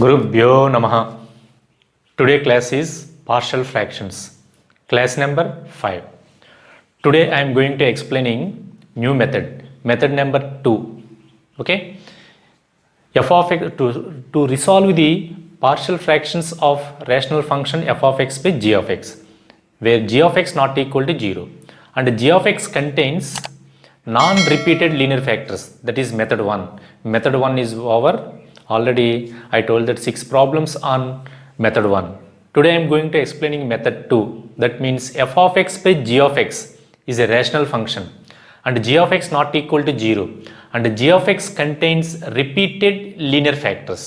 Gurubhyo Namaha. Today class is partial fractions. Class number 5. Today I am going to explaining new method number 2. Okay. F of x to resolve the partial fractions of rational function f of x by g of x, where g of x not equal to 0 and g of x contains non-repeated linear factors. That is method 1. Method 1 is over. Already I told that 6 problems on method 1. Today I am going to explaining method 2. That means f of x by g of x is a rational function and g of x not equal to 0 and g of x contains repeated linear factors.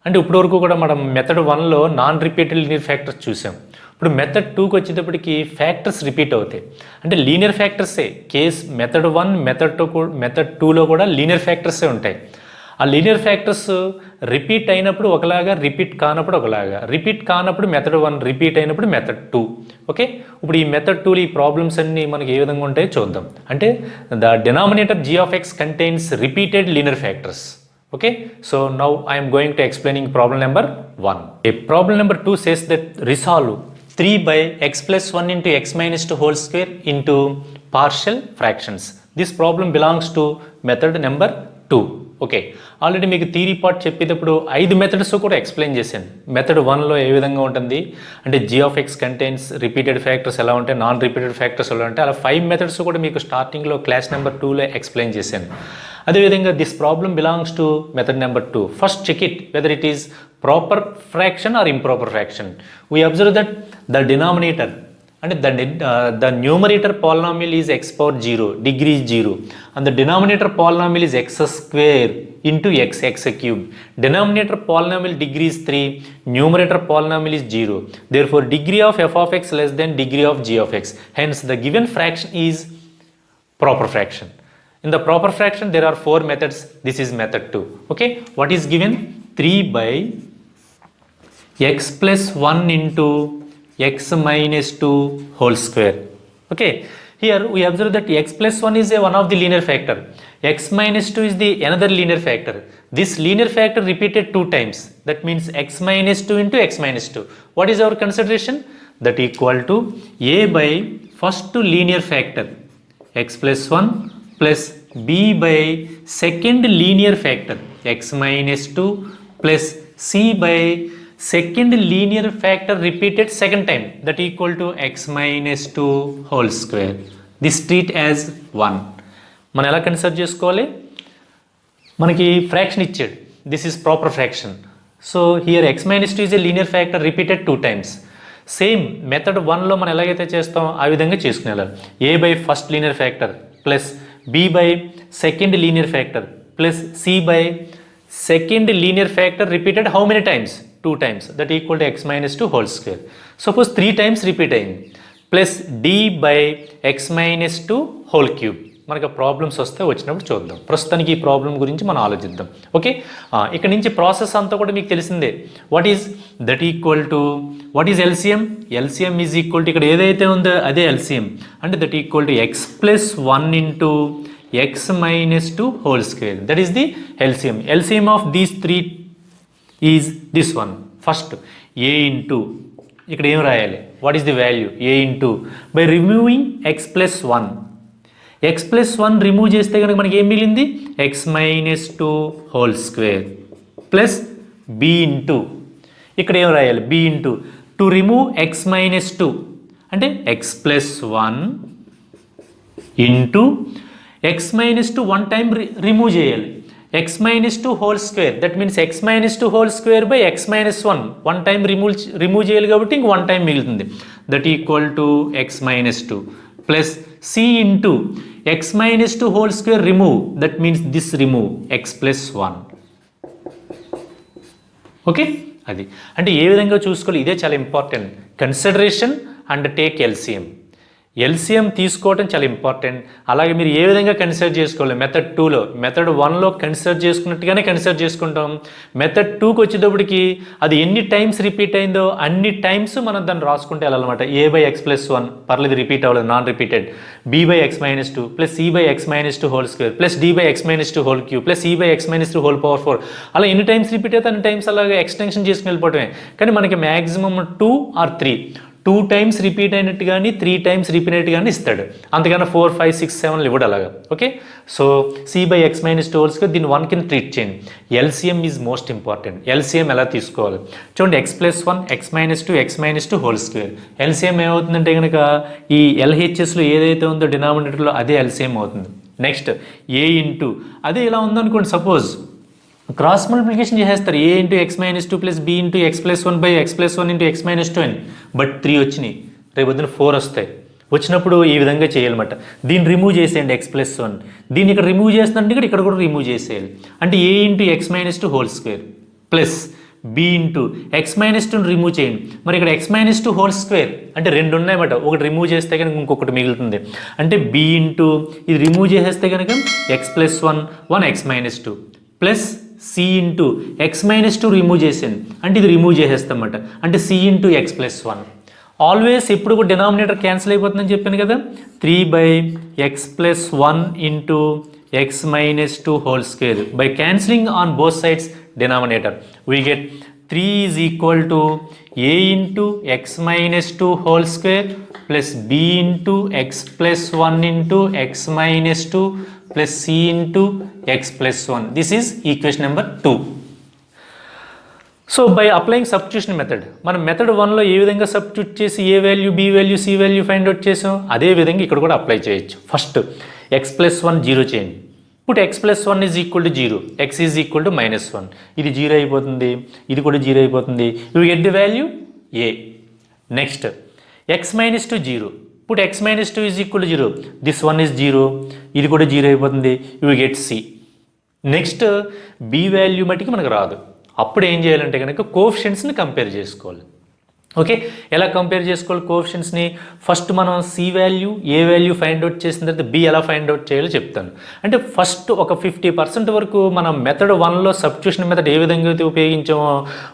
అంటే ఇప్పుడు వరకు కూడా మనం method 1లో non repeated linear factors చూసాం. ఇప్పుడు method 2కి వచ్చేటప్పటికి ఫ్యాక్టర్స్ రిపీట్ అవుతాయి. అంటే లీనియర్ ఫ్యాక్టర్సే కేస్ మెథడ్ 1 మెథడ్ 2లో కూడా లీనియర్ ఫ్యాక్టర్సే ఉంటాయి. ఆ లీనియర్ ఫ్యాక్టర్స్ రిపీట్ అయినప్పుడు ఒకలాగా, రిపీట్ కానప్పుడు ఒకలాగా, రిపీట్ కానప్పుడు మెథడ్ 1, రిపీట్ అయినప్పుడు మెథడ్ 2. ఓకే, ఇప్పుడు ఈ మెథడ్ 2లో ఈ ప్రాబ్లమ్స్ అన్నీ మనకి ఏ విధంగా ఉంటాయో చూద్దాం. అంటే the denominator g of x contains repeated linear factors. Okay, so now I am going to explaining problem number 1. A problem number 2 says that resolve 3 by x plus 1 into x minus 2 whole square into partial fractions. This problem belongs to method number 2. Okay, already మీకు theory part చెప్పేటప్పుడు 5 methods కూడా explain చేశాను. Method 1లో ఏ విధంగా ఉంటుంది అంటే g of x contains repeated factors ఎలా ఉంటాయి, నాన్ రిపీటెడ్ ఫ్యాక్టర్స్ ఎలా ఉంటాయి, అలా 5 మెథడ్స్ కూడా మీకు స్టార్టింగ్లో క్లాస్ నెంబర్ 2లో ఎక్స్ప్లెయిన్ చేశాను. అదేవిధంగా this problem belongs to method number 2. First check it whether it is proper fraction or improper fraction. We observe that the denominator అంటే the numerator polynomial is x power 0, degree is 0, and the denominator polynomial is x square into x cube. Denominator polynomial degree is 3, numerator polynomial is 0. Therefore, degree of f of x less than degree of g of x. Hence, the given fraction is proper fraction. In the proper fraction, there are 4 methods. This is method 2. Okay, what is given? 3 by x plus 1 into x minus 2 whole square. Okay, here we observe that x plus 1 is one of the linear factor, x minus 2 is the another linear factor. This linear factor repeated 2 times, that means x minus 2 into x minus 2. What is our consideration? That equal to a by first linear factor x plus 1 plus b by second linear factor x minus 2 plus c by second linear factor repeated second time, that equal to x minus 2 whole square. This treat as 1. మనం ఎలా consider చేసుకోవాలి? మనకి fraction ఇచ్చాడు, this is proper fraction. So here x minus 2 is a linear factor repeated 2 times. Same method 1లో మనం ఎలాగైతే చేస్తాం ఆ విధంగా చేసుకునేలా a by first linear factor plus b by second linear factor plus c by second linear factor repeated how many times? 2 times, that equal to x minus 2 whole square. Suppose 3 times repeat అయింది plus d by x minus 2 whole cube. మనకు problems వస్తే వచ్చినప్పుడు చూద్దాం. ప్రస్తుతానికి ఈ problem గురించి మనం ఆలోచిద్దాం. ఓకే, ఇక్కడ నుంచి ప్రాసెస్ అంతా కూడా మీకు తెలిసిందే. What is that equal to what is LCM? LCM is equal to ఇక్కడ ఏదైతే ఉందో అదే ఎల్సిఎం, అంటే that equal to X plus 1 into x minus 2 whole square. That is the LCM. LCM of these 3 is this one. First a into ఇక్కడ ఏం రాయాలి? What is the value? a into by removing x plus 1. x plus 1 remove చేస్తే కనుక మనకి ఏం మిగిలింది? x minus 2 whole square plus b into ఇక్కడ ఏం రాయాలి? b into to remove x minus 2 అంటే x plus 1 into x minus 2 one time remove చేయాలి. x minus 2 whole square, that means x minus 2 whole square by x minus 1 one time remove చేయాలి కాబట్టి ఇంక one time మిగులుతుంది, that equal to x minus 2 plus c into x minus 2 whole square remove, that means this remove x plus 1. Okay, అది అంటే ఏ విధంగా చూసుకోవాలి ఇదే చాలా important. Consideration and take LCM. LCM తీసుకోవడం చాలా ఇంపార్టెంట్. అలాగే మీరు ఏ విధంగా కన్సిడర్ చేసుకోవాలి మెథడ్ 2లో, మెథడ్ 1లో కన్సిడర్ చేసుకున్నట్టుగానే కన్సిడర్ చేసుకుంటాం. మెథడ్ 2కి వచ్చేటప్పటికి అది ఎన్ని టైమ్స్ రిపీట్ అయిందో అన్ని టైమ్స్ మనం దాన్ని రాసుకుంటే వెళ్ళాలన్నమాట. a/x+1 పర్లేదు రిపీట్ అవ్వలేదు, non repeated. b/x-2 plus c/x-2 whole square plus d/x-2 whole cube plus e/x-2 whole power 4. అలా ఎన్ని టైమ్స్ రిపీట్ అయితే అన్ని టైమ్స్ అలాగే ఎక్స్టెన్షన్ చేసుకుని వెళ్ళిపోవటమే. కానీ మనకి మ్యాక్సిమం 2 or 3, 2 టైమ్స్ రిపీట్ అయినట్టు కానీ 3 టైమ్స్ రిపీట్ అయినట్టు కానీ ఇస్తాడు. అంతకన్నా 4, 5, 6, 7 ఇవ్వడు అలాగా. Okay, so c/x-2 whole square దీన్ని 1 కింద ట్రీట్ చేయండి. LCM is most important. LCM ఎలా తీసుకోవాలి చూడండి. x+1 x-2 x-2 whole square. LCM ఏమవుతుందంటే కనుక ఈ ఎల్హెచ్ఎస్లో ఏదైతే ఉందో డినామినేటర్లో అదే ఎల్సిఎం అవుతుంది. నెక్స్ట్ a ఇంటూ అదే ఇలా ఉందనుకోండి, సపోజ్ క్రాస్ మల్టిప్లికేషన్ చేసేస్తారు. a/x-2 ప్లస్ b/x+1/x+1 అని. బట్ 3 వచ్చినాయి, రేపు పొద్దున 4 వస్తాయి. వచ్చినప్పుడు ఈ విధంగా చేయాలన్నమాట. దీన్ని రిమూవ్ చేసేయండి x+1. దీన్ని ఇక్కడ రిమూవ్ చేస్తుంటే ఇక్కడ కూడా రిమూవ్ చేసేయాలి. అంటే a/x-2 హోల్ స్క్వేర్ ప్లస్ b/x-2ని రిమూవ్ చేయండి. మరి ఇక్కడ x-2 హోల్ స్క్వేర్ అంటే 2 ఉన్నాయన్నమాట. ఒకటి రిమూవ్ చేస్తే కనుక ఇంకొకటి మిగులుతుంది. అంటే b ఇది రిమూవ్ చేసేస్తే కనుక x+1 1x-2 plus c/x-2 remove చేసాను అంటే ఇది రిమూవ్ చేసేస్తాం అన్నమాట. అంటే c/x+1. ఆల్వేస్ ఎప్పుడు కూడా డినామినేటర్ క్యాన్సిల్ అయిపోతుందని చెప్పాను కదా. 3/x+1 into x-2 whole square. By cancelling on both sides denominator we get 3 is equal to a/x-2 whole square plus b/x+1 into x-2 plus c/x+1. This is equation number 2. So by applying substitution method, మనం method 1లో ఏ విధంగా substitute చేసి A value B value C value find out చేసాం అదే విధంగా ఇక్కడ కూడా అప్లై చేయొచ్చు. ఫస్ట్ x+1 0 చేయండి. ఇప్పుడు x+1 is equal to 0, x is equal to -1. ఇది 0 అయిపోతుంది, ఇది కూడా 0 అయిపోతుంది. You get the value a. Next x-2 0. Put x-2 is equal to 0. This one is 0. ఇది కూడా 0 అయిపోతుంది. You will get C. Next b value మట్టికి మనకు రాదు. అప్పుడు ఏం చేయాలంటే కనుక కోఎఫిషియెంట్స్ని కంపేర్ చేసుకోవాలి. ఓకే, ఎలా కంపేర్ చేసుకోవాలి కోఎఫిషియెంట్స్ని? ఫస్ట్ మనం సి వాల్యూ ఏ వాల్యూ ఫైండ్ అవుట్ చేసిన తర్వాత బి ఎలా ఫైండ్ అవుట్ చేయాలో చెప్తాను. అంటే ఫస్ట్ ఒక 50% వరకు మనం మెథడ్ 1లో సబ్స్టిట్యూషన్ మెథడ్ ఏ విధంగా అయితే ఉపయోగించామో,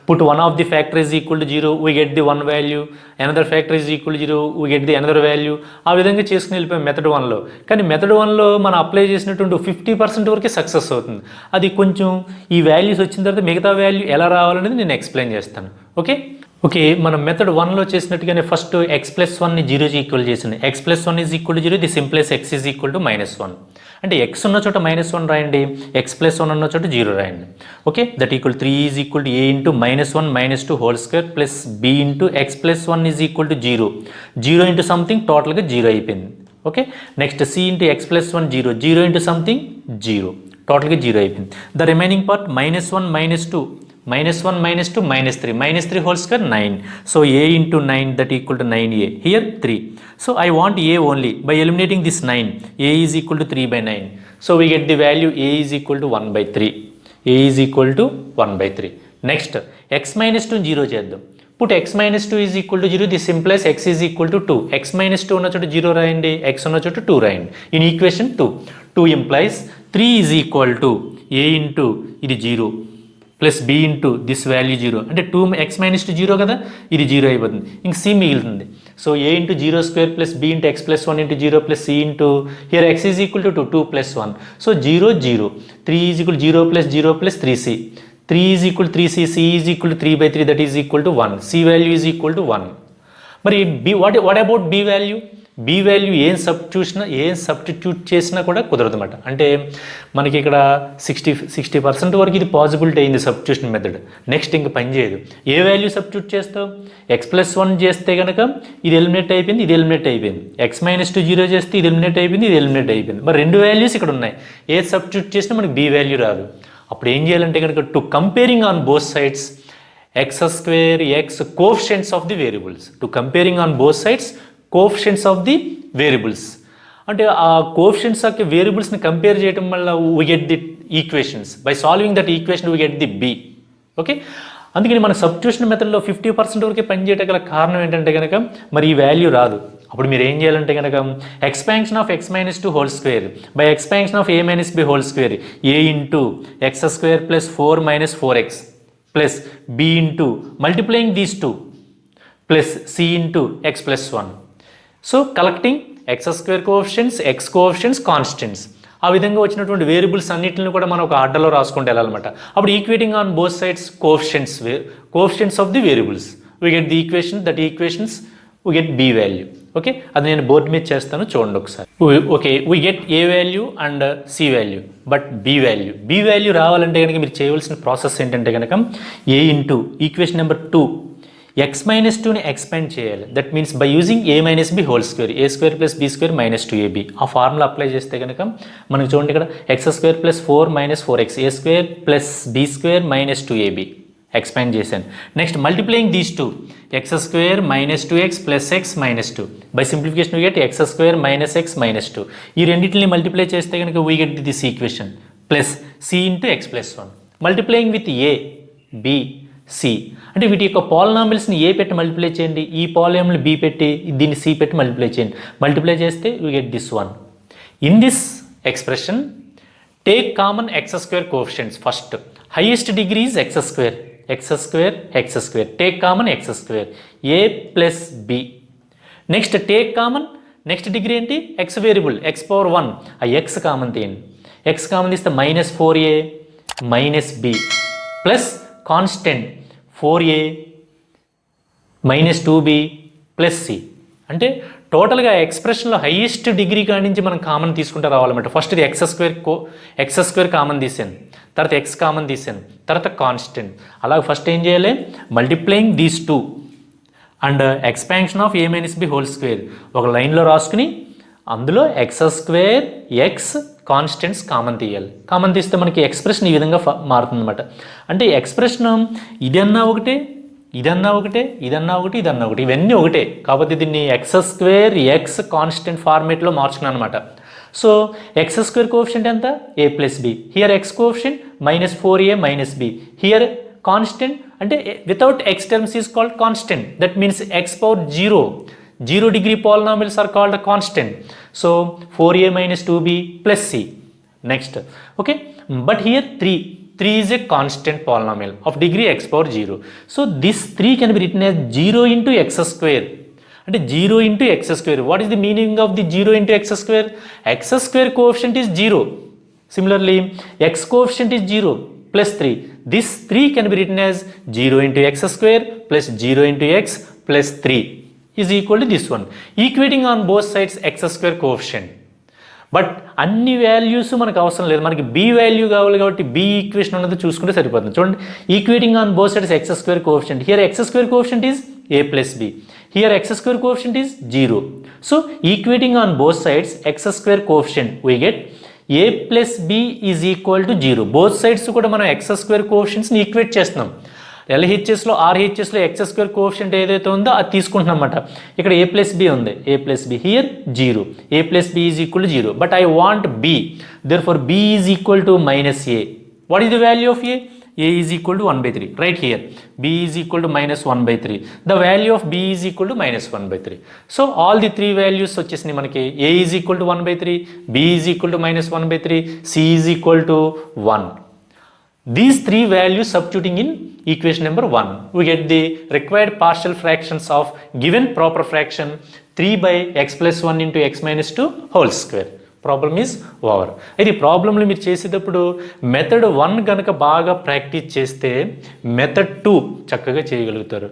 put one of the factor is equal to 0, we get the 1 value, another factor is equal to 0, we get the another value. ఆ విధంగా చేసుకుని వెళ్ళిపోయాం మెథడ్ 1లో. కానీ మెథడ్ 1లో మనం అప్లై చేసినటువంటి 50% వరకే సక్సెస్ అవుతుంది. అది కొంచెం ఈ వాల్యూస్ వచ్చిన తర్వాత మిగతా వాల్యూ ఎలా రావాలనేది నేను ఎక్స్ప్లెయిన్ చేస్తాను. ఓకే, మనం మెథడ్ 1లో చేసినట్టుగానే ఫస్ట్ x+1ని 0కి ఈక్వల్ చేసింది. x+1 is equal to 0, the simplest x is equal to -1. అంటే x ఉన్న చోట -1 రాయండి, x+1 ఉన్న చోట 0 రాయండి. Okay, that equal 3 is equal to a into -1 -2 whole square plus b into x+1 is equal to 0. 0 into something టోటల్గా 0 అయిపోయింది. Okay, next c into x+1 0, 0 into something 0, టోటల్గా 0 అయిపోయింది. The remaining part -1 -2 -1 -2 -3 -3 whole square 9. So a into 9 that equal to 9a. Here 3. So I want a only. By eliminating this 9, a is equal to 3 by 9. So we get the value a is equal to 1 by 3. a is equal to 1 by 3. Next x-2 0 చేద్దాం. Put x-2 is equal to 0. This implies x is equal to 2. x-2 ఉన్న చోట 0 రాయండి, x ఉన్న చోట 2 రాయండి. In equation 2. 2 implies 3 is equal to a into ఇది 0 plus b into this value 0. అంటే 2x-2 0 కదా, ఇది 0 అయిపోతుంది. ఇంక c మిగులుతుంది. So a into 0 square plus b into x+1 into 0 plus c into here x is equal to 2 plus 1. So 0 0, 3 is equal 0 plus 0 plus 3c, 3 is equal 3c, c is equal 3 by 3 that is equal to 1. c value is equal to 1. మరి b what about b value? b value ఏం substitute చేసినా కూడా కుదరదు అన్నమాట. అంటే మనకి ఇక్కడ 60% వరకు ఇది పాసిబిలిటీ అయింది సబ్స్టిట్యూషన్ మెథడ్. నెక్స్ట్ ఇంక పని చేయదు. ఏ వాల్యూ సబ్స్టిట్యూట్ చేస్తావు? x+1 చేస్తే కనుక ఇది ఎలిమినేట్ అయిపోయింది, ఇది ఎలిమినేట్ అయిపోయింది. x-2 0 చేస్తే ఇది ఎలిమినేట్ అయిపోయింది, ఇది ఎలిమినేట్ అయిపోయింది. మరి 2 వాల్యూస్ ఇక్కడ ఉన్నాయి. ఏది సబ్స్టిట్యూట్ చేసినా మనకి b వాల్యూ రాదు. అప్పుడు ఏం చేయాలంటే కనుక to comparing on both sides x² x coefficients of the variables, to comparing on both sides coefficients of the variables. అంటే ఆ కోఎఫిషియెంట్స్ ఆఫ్ వేరియబుల్స్ని కంపేర్ చేయడం వల్ల we get the equations. By solving that equation we get the B. Okay, అందుకని మన substitution మెథడ్లో 50% వరకే పనిచేయడం గల కారణం ఏంటంటే కనుక మరి ఈ వాల్యూ రాదు. అప్పుడు మీరు ఏం చేయాలంటే కనుక expansion of X minus two whole square by expansion of A minus B whole square A into X square plus 4 minus 4x plus B into multiplying these two plus C into X plus 1. So collecting X square coefficients, X coefficients, constants, ఆ విధంగా వచ్చినటువంటి variables అన్నింటిని కూడా మనం ఒక ఆర్డర్లో రాసుకుంటూ వెళ్ళాలన్నమాట. అప్పుడు equating on both sides coefficients of the variables we get the equation, that equations we get B value. Okay, అది నేను బోర్డు మీద చేస్తాను, చూడండి ఒకసారి. Okay, we get A value and C value, but B value రావాలంటే కనుక మీరు చేయవలసిన ప్రాసెస్ ఏంటంటే కనుక A into equation number 2 x minus 2ని ఎక్స్పాండ్ చేయాలి. That means by using A minus B whole square, A square plus B square minus 2ab. ఆ formula apply చేస్తే కనుక మనకు చూడండి ఇక్కడ x square plus 4 minus 4x, A square plus B square minus 2ab expand చేశాను. Next multiplying these two x square minus 2x plus x minus 2 by simplification we get x square minus x minus 2. ఈ రెండింటిని multiply చేస్తే కనుక we get this equation plus C into X plus 1 multiplying with A B C. అంటే వీటి యొక్క పాలినామిల్స్ని ఏ పెట్టి multiply చేయండి, ఈ పాలినామిల్ బి పెట్టి దీన్ని సి పెట్టి మల్టిప్లై చేయండి. మల్టిప్లై చేస్తే we get this 1. In this expression take common X square coefficients. First highest degree is X square, take common X square A plus B. Next take common next degree ఏంటి, X variable X power 1, ఆ X common తీయండి. X common తీస్తే minus 4a minus B plus constant 4a minus 2b plus C. అంటే టోటల్గా ఎక్స్ప్రెషన్లో highest degree కాడి నుంచి మనం common తీసుకుంటూ రావాలన్నమాట. ఫస్ట్ ఇది ఎక్స్ స్క్వేర్ కామన్ తీసాను, తర్వాత ఎక్స్ కామన్ తీసాను, తర్వాత కాన్స్టెంట్. అలాగే ఫస్ట్ ఏం చేయాలి, multiplying these two and expansion of A minus B whole square ఒక లైన్లో రాసుకుని అందులో X square X constants common తీయాలి. కామన్ తీస్తే మనకి ఎక్స్ప్రెషన్ ఈ విధంగా మారుతుందన్నమాట. అంటే ఎక్స్ప్రెషన్ ఇదన్నా ఒకటే, ఇదన్నా ఒకటే, ఇదన్నా ఒకటి, ఇదన్నా ఒకటి, ఇవన్నీ ఒకటే. కాకపోతే దీన్ని ఎక్స్ స్క్వేర్ ఎక్స్ కాన్స్టెంట్ ఫార్మేట్లో మార్చుకున్నాను అనమాట. సో ఎక్స్ స్క్వేర్ కోఎఫిషియంట్ ఎంత, A plus B. Here x coefficient minus 4a minus B. Here constant అంటే without x terms is called constant. That means x power 0 degree polynomials are called a constant. So 4a minus 2b plus c. Next, okay, but here 3 is a constant polynomial of degree x power 0. So this 3 can be written as 0 into x square. And 0 into x square. What is the meaning of the 0 into x square? X square coefficient is 0. Similarly, x coefficient is 0 plus 3. This 3 can be written as 0 into x square plus 0 into x plus 3 is equal to this one. Equating on both sides x square coefficient. But అన్ని values మనకు అవసరం లేదు, మనకి B value కావాలి కాబట్టి B equation ఉన్నది చూసుకుంటే సరిపోతుంది. చూడండి, equating on both sides x square coefficient. Here x square coefficient is a plus B. Here x square coefficient is 0. So equating on both sides x square coefficient we get a plus B is equal to 0. Both sides కూడా మనం x square కోఎఫిషియంట్స్ని equate చేస్తున్నాం. ఎల్హెచ్ఎస్లో ఆర్హెచ్ఎస్లో x square coefficient ఏదైతే ఉందో అది తీసుకుంటున్నాం అన్నమాట. ఇక్కడ ఏ ప్లస్ బి ఉంది, A plus B. Here 0, A plus B is equal to 0. But I want B, therefore B is equal to minus A. What is the value of A? A is equal to 1/3. Right here, B is equal to minus 1/3. The value of B is equal to minus 1/3. So all the three values వచ్చేసినాయి మనకి. A is equal to 1/3, B is equal to minus 1/3, C is equal to 1. These three values substituting in equation number 1, we get the required partial fractions of given proper fraction 3 by x plus 1 into x minus 2 whole square. Problem is over. అయితే ఈ ప్రాబ్లంలో మీరు చేసేటప్పుడు method 1 కనుక బాగా practice చేస్తే method 2 చక్కగా చేయగలుగుతారు.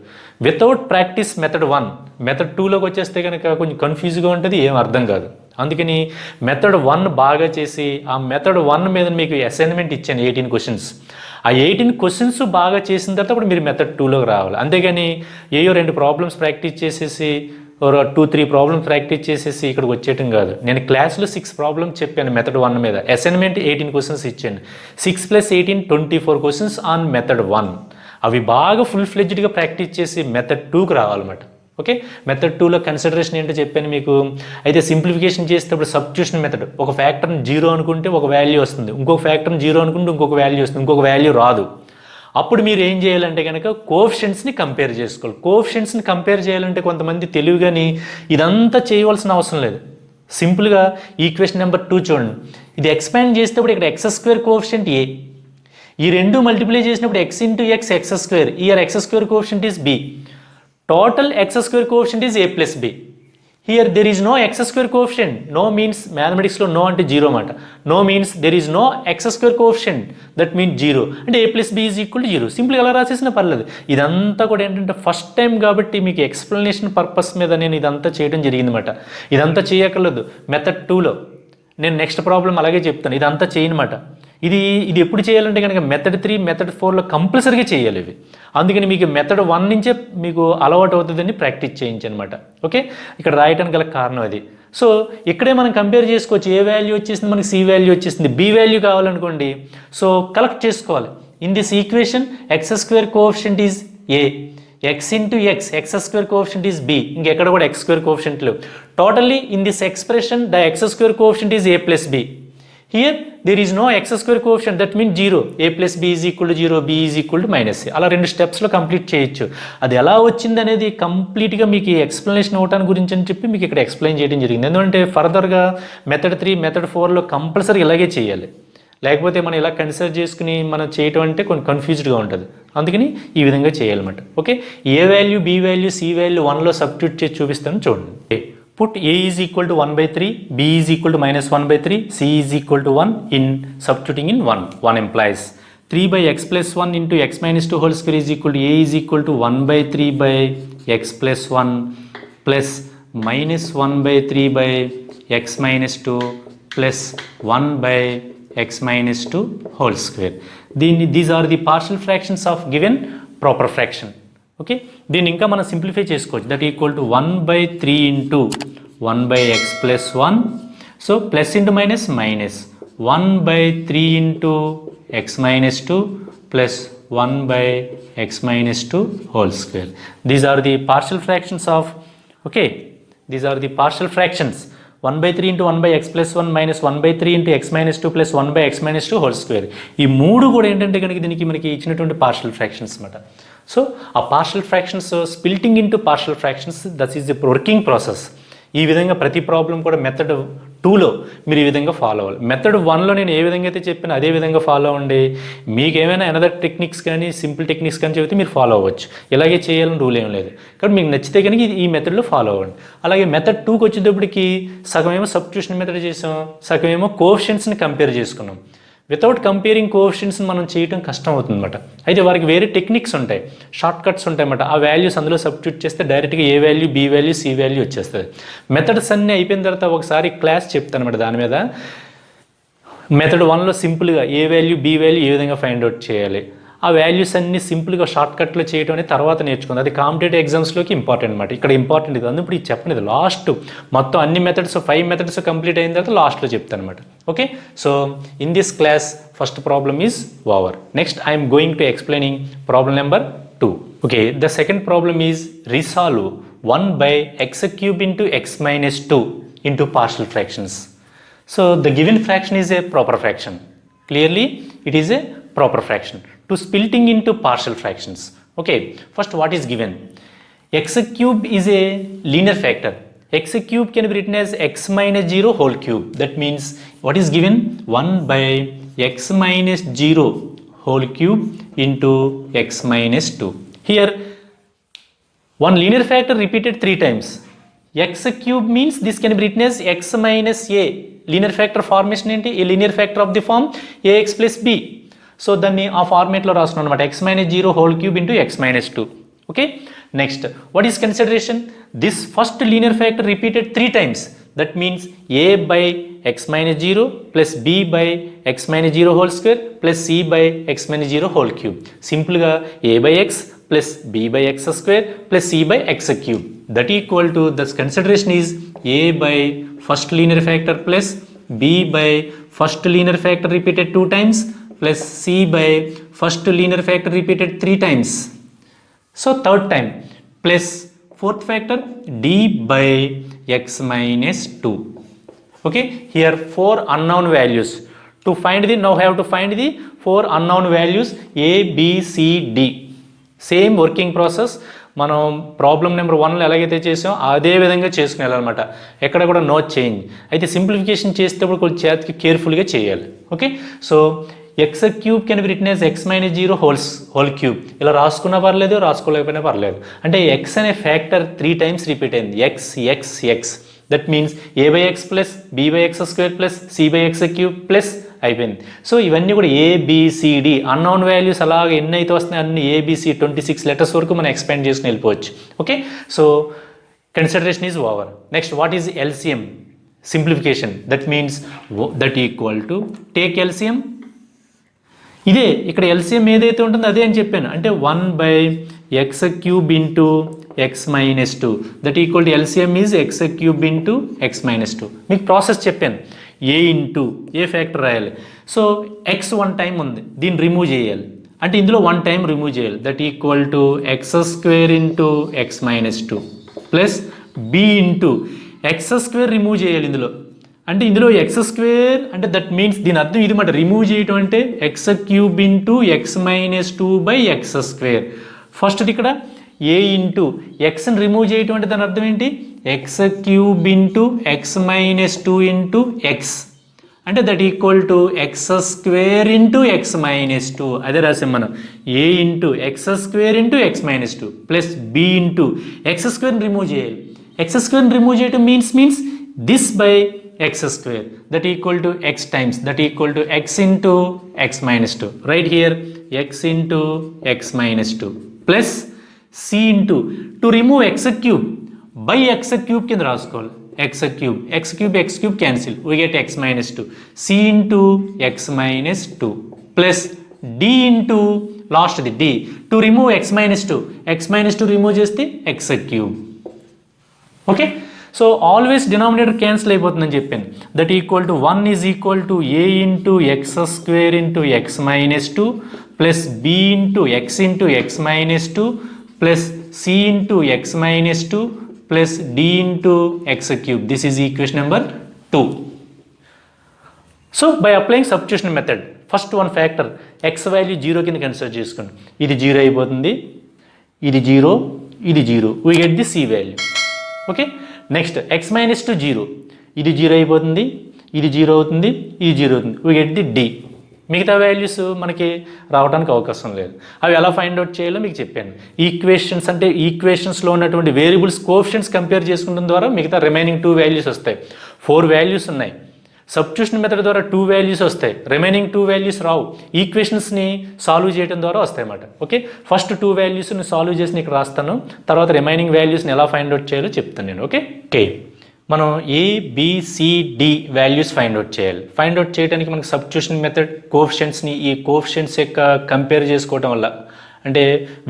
వితౌట్ ప్రాక్టీస్ మెథడ్ 1, మెథడ్ 2లోకి వచ్చేస్తే కనుక కొంచెం కన్ఫ్యూజ్గా ఉంటుంది, ఏం అర్థం కాదు. అందుకని మెథడ్ 1 బాగా చేసి ఆ మెథడ్ 1 మీద మీకు అసైన్మెంట్ ఇచ్చాను 18 క్వశ్చన్స్. ఆ 18 క్వశ్చన్స్ బాగా చేసిన తర్వాత ఇప్పుడు మీరు మెథడ్ 2లోకి రావాలి. అంతేగాని ఏయో 2 ప్రాబ్లమ్స్ ప్రాక్టీస్ చేసేసి 2-3 ప్రాబ్లమ్స్ ప్రాక్టీస్ చేసేసి ఇక్కడికి వచ్చేయటం కాదు. నేను క్లాస్లో 6 ప్రాబ్లమ్స్ చెప్పాను మెథడ్ 1 మీద. అసైన్మెంట్ 18 క్వశ్చన్స్ ఇచ్చాను. 6 + 18 24 క్వశ్చన్స్ ఆన్ మెథడ్ 1. అవి బాగా ఫుల్ ఫ్లెడ్జ్డ్గా ప్రాక్టీస్ చేసి మెథడ్ 2కి రావాలన్నమాట. ఓకే, మెథడ్ 2లో కన్సిడరేషన్ ఏంటో చెప్పాను మీకు. అయితే సింప్లిఫికేషన్ చేసేటప్పుడు సబ్స్టిట్యూషన్ మెథడ్. ఒక ఫ్యాక్టర్ని 0 అనుకుంటే ఒక వాల్యూ వస్తుంది, ఇంకొక ఫ్యాక్టర్ని 0 అనుకుంటే ఇంకొక వాల్యూ వస్తుంది, ఇంకొక వాల్యూ రాదు. అప్పుడు మీరు ఏం చేయాలంటే కనుక కోఎఫిషియెంట్స్ని కంపేర్ చేసుకోవాలి. కోఎఫిషియెంట్స్ని కంపేర్ చేయాలంటే కొంతమంది తెలివిగాని ఇదంతా చేయవలసిన అవసరం లేదు. సింపుల్గా ఈక్వేషన్ నెంబర్ 2 చూడండి. ఇది ఎక్స్పాండ్ చేసేటప్పుడు ఇక్కడ x² కోఎఫిషియంట్ ఏ, ఈ రెండు మల్టిప్లై చేసినప్పుడు x into x x², year x² coefficient is b, total x² coefficient is a plus b. Here there is no x² coefficient. No means mathematics లో no అంటే 0 మాట. No means there is no x² coefficient. That means 0. అంటే a plus b is equal to 0. సింపుల్గా ఎలా రాసేసినా పర్లేదు. ఇదంతా కూడా ఏంటంటే ఫస్ట్ టైం కాబట్టి మీకు ఎక్స్ప్లెనేషన్ పర్పస్ మీద నేను ఇదంతా చేయడం జరిగిందన్నమాట. ఇదంతా చేయక్కర్లేదు. మెథడ్ 2లో నేను నెక్స్ట్ ప్రాబ్లం అలాగే చెప్తాను. ఇదంతా చేయనమాట. ఇది ఎప్పుడు చేయాలంటే కనుక మెథడ్ 3, మెథడ్ 4లో కంపల్సరీగా చేయాలి ఇవి. అందుకని మీకు మెథడ్ 1 నుంచే మీకు అలవాటు అవుతుందని ప్రాక్టీస్ చేయించనమాట. ఓకే, ఇక్కడ రాయడానికి గల కారణం అది. సో ఇక్కడే మనం కంపేర్ చేసుకోవచ్చు. ఏ వాల్యూ వచ్చేసింది మనకి, సి వాల్యూ వచ్చేసింది, బి వాల్యూ కావాలనుకోండి. సో కలెక్ట్ చేసుకోవాలి. In this equation x² coefficient is a, x into x x² coefficient is b, ఇంకెక్కడ కూడా x² కోఎఫిషియంట్ లేవు. Totally in this expression the x² coefficient is a plus b. Here there is no x² coefficient, that means 0. a plus b is equal to 0, b is equal to minus a. అలా 2 స్టెప్స్లో complete చేయొచ్చు. అది ఎలా వచ్చింది అనేది కంప్లీట్గా మీకు explanation అవటానికి గురించి అని చెప్పి మీకు ఇక్కడ ఎక్స్ప్లెయిన్ చేయడం జరిగింది. ఎందుకంటే ఫర్దర్గా మెథడ్ 3, మెథడ్ 4లో కంపల్సరీ ఇలాగే చేయాలి. లేకపోతే మనం ఇలా కన్సిడర్ చేసుకుని మనం చేయటం అంటే కొంచెం కన్ఫ్యూజ్డ్గా ఉంటుంది. అందుకని ఈ విధంగా చేయాలన్నమాట. Okay, A value, B value, C value 1లో సబ్స్టిట్యూట్ చేసి చూపిస్తాను చూడండి. Put a is equal to 1/3, b is equal to minus 1/3, c is equal to 1 in substituting in 1. 1 implies 3 by x plus 1 into x minus 2 whole square is equal to a is equal to 1/3 by x plus 1 plus minus 1/3 by x minus 2 plus 1 by x minus 2 whole square. These are the partial fractions of given proper fraction. Okay, దీన్ని ఇంకా మనం simplify చేసుకోవచ్చు. That equal to 1/3 into 1/x plus 1. So plus into minus minus 1/3 into x minus 2 plus 1/x minus 2 whole square. These are the partial fractions of, okay, these are the partial fractions. 1/3 into 1/x plus 1 minus 1/3 into x minus 2 plus 1/x minus 2 whole square. ఈ మూడు కూడా ఏంటంటే కనుక దీనికి మనకి ఇచ్చినటువంటి partial fractions అన్నమాట. So ఆ partial fractions splitting into partial fractions, that is the working process. ఈ విధంగా ప్రతి ప్రాబ్లం కూడా మెథడ్ 2లో మీరు ఈ విధంగా ఫాలో అవ్వాలి. మెథడ్ 1లో నేను ఏ విధంగా అయితే చెప్పినా అదే విధంగా ఫాలో అవ్వండి. మీకు ఏమైనా అనదర్ టెక్నిక్స్ కానీ సింపుల్ టెక్నిక్స్ కానీ చెబితే మీరు ఫాలో అవ్వచ్చు. ఇలాగే చేయాలని రూల్ ఏం లేదు. కాబట్టి మీకు నచ్చితే కనుక ఈ మెథడ్లో ఫాలో అవ్వండి. అలాగే మెథడ్ 2కి వచ్చేటప్పటికి సగమేమో సబ్స్టిట్యూషన్ మెథడ్ చేసాం, సగమేమో కోఎఫిషియెంట్స్ని కంపేర్ చేసుకున్నాం. వితౌట్ కంపేరింగ్ కోఎఫిషియెంట్స్ని మనం చేయడం కష్టం అవుతుందన్నమాట. అయితే వారికి వేరే టెక్నిక్స్ ఉంటాయి, షార్ట్ కట్స్ ఉంటాయన్నమాట. ఆ వాల్యూస్ అందులో సబ్స్టిట్యూట్ చేస్తే డైరెక్ట్గా A value, B value, C value వచ్చేస్తుంది. మెథడ్స్ అన్నీ అయిపోయిన తర్వాత ఒకసారి క్లాస్ చెప్తాను అన్నమాట దాని మీద. మెథడ్ 1లో సింపుల్గా ఏ వాల్యూ, బి వాల్యూ ఏ విధంగా ఫైండ్ అవుట్ చేయాలి, ఆ వాల్యూస్ అన్ని సింపుల్గా షార్ట్ కట్లో చేయడం అనేది తర్వాత నేర్చుకుంది. అది కాంపిటేటివ్ ఎగ్జామ్స్లోకి ఇంపార్టెంట్ అనమాట. ఇక్కడ ఇంపార్టెంట్ ఇది, అందుకు ఇప్పుడు చెప్పలేదు. లాస్ట్ మొత్తం అన్ని మెథడ్స్ 5 మెథడ్స్ కంప్లీట్ అయిన తర్వాత లాస్ట్లో చెప్తాను అనమాట. Okay, so in this class first problem is over. Next I'm going to explaining problem number 2. Okay, the second problem is resolve 1/x³ into x minus 2 into partial fractions. So the given fraction is a proper fraction. Clearly it is a proper fraction. To splitting into partial fractions. Okay, first what is given? x³ is a linear factor. x³ can be written as x minus 0 whole cube. That means what is given? 1/x minus 0 whole cube into x minus 2. Here one linear factor repeated 3 times. x³ means this can be written as x minus a. Linear factor formation ఏంటి? A linear factor of the form ax plus b. So దాన్ని ఆ ఫార్మేట్లో రాస్తున్నాం అనమాట. x minus 0 whole cube into x minus 2. Okay, next what is consideration? This first linear factor repeated 3 times. That means a by x minus 0 plus b by x minus 0 whole square plus c by x minus 0 whole cube. సింపుల్గా a by x plus b by x square plus c by x cube. That equal to, the consideration is a by first linear factor plus b by first linear factor repeated 2 times plus c by first linear factor repeated 3 times. So third time plus fourth factor d by x minus 2. Okay, here 4 unknown values. To find the, now have to find the 4 unknown values A, B, C, D. Same working process మనం problem number 1లో ఎలాగైతే చేసామో అదే విధంగా చేసుకుని వెళ్ళాలన్నమాట. ఎక్కడ కూడా no change. అయితే సింప్లిఫికేషన్ చేసేటప్పుడు కొంచెం చేతికి కేర్ఫుల్గా చేయాలి. Okay, so x cube can be written as x minus 0 whole cube. ఇలా రాసుకున్నా పర్లేదు, రాసుకోలేకపోయినా పర్లేదు. అంటే ఎక్స్ అనే ఫ్యాక్టర్ 3 times రిపీట్ అయింది. X x x, that means a by x plus b by x square plus c by x cube plus అయిపోయింది. So ఇవన్నీ కూడా ఏబిసిడి అన్నోన్ వాల్యూస్ అలాగే ఎన్ని అయితే వస్తున్నాయి అన్ని ఏబిసి 26 letters వరకు మనం ఎక్స్పాండ్ చేసుకుని వెళ్ళిపోవచ్చు. Okay, so consideration is over. Next, what is LCM? Simplification. That means that equal to take LCM. ఇదే ఇక్కడ ఎల్సిఎం ఏదైతే ఉంటుందో అదే అని చెప్పాను. అంటే 1 by x cube into x minus 2 that equal to LCM is x cube into x minus 2. మీకు process చెప్పాను. ఏ ఇంటూ ఏ ఫ్యాక్టర్ రాయాలి. సో ఎక్స్ 1 time ఉంది, దీన్ని రిమూవ్ చేయాలి. అంటే ఇందులో 1 time రిమూవ్ చేయాలి. That equal to x square into x minus 2 plus B into X square remove చేయాలి ఇందులో. అంటే ఇందులో ఎక్స్ స్క్వేర్ అంటే దట్ మీన్స్ దీని అర్థం ఇది మాట. రిమూవ్ చేయటం అంటే x cube into x minus 2 by x square. First ఇక్కడ ఏ ఇంటూ ఎక్స్ని రిమూవ్ చేయటం అంటే దాని అర్థం ఏంటి? X cube into x minus 2 into x అంటే that equal to x square into x minus 2. అదే రాసాం మనం. A into X square into x minus 2 plus B into x స్క్వేర్ని రిమూవ్ చేయాలి. ఎక్స్ స్క్వేర్ని రిమూవ్ చేయటం means this by x square that equal to x times that equal to x into x minus 2. Right here x into x minus 2 plus c into to remove x cube by x cube కింద రాసుకోవాలి. x cube cancel, we get x minus 2. c into x minus 2 plus d into last the d to remove x minus 2 remove చేస్తే x cube. Okay, so always denominator cancel అయిపోతుందని చెప్పాను. That equal to 1 is equal to a into X square into x minus 2 plus B into x minus 2 plus C into x minus 2 plus d into x cube. This is equation number 2. So by applying substitution method first 1 factor x value 0 కింద consider చేసుకోండి. ఇది 0 అయిపోతుంది, ఇది 0, ఇది 0. We get the c value. Okay, next x minus 2 0, ఇది 0 అయిపోతుంది, ఇది 0 అవుతుంది, ఇది 0 అవుతుంది. We get the d. మిగతా వాల్యూస్ మనకి రావడానికి అవకాశం లేదు. అవి ఎలా ఫైండ్ అవుట్ చేయాలో మీకు చెప్పాను. ఈక్వేషన్స్ అంటే ఈక్వేషన్స్లో ఉన్నటువంటి వేరియబుల్స్ కోఎఫిషియెంట్స్ కంపేర్ చేసుకోవడం ద్వారా మిగతా రిమైనింగ్ 2 వాల్యూస్ వస్తాయి. 4 వాల్యూస్ ఉన్నాయి. సబ్స్టిట్యూషన్ మెథడ్ ద్వారా 2 వాల్యూస్ వస్తాయి, రిమైనింగ్ 2 వాల్యూస్ రావు. ఈక్వేషన్స్ని సాల్వ్ చేయడం ద్వారా వస్తాయి అన్నమాట. ఓకే, ఫస్ట్ 2 వాల్యూస్ని సాల్వ్ చేసి ఇక్కడ రాస్తాను, తర్వాత రిమైనింగ్ వాల్యూస్ని ఎలా ఫైండ్ అవుట్ చేయాలో చెప్తాను నేను. ఓకే, మనం ఏబిసిడి వాల్యూస్ ఫైండ్ అవుట్ చేయాలి. ఫైండ్ అవుట్ చేయడానికి మనకి సబ్స్టిట్యూషన్ మెథడ్ కోఎఫిషియెంట్స్ని ఈ కోఎఫిషియెంట్స్ యొక్క కంపేర్ చేసుకోవడం వల్ల అంటే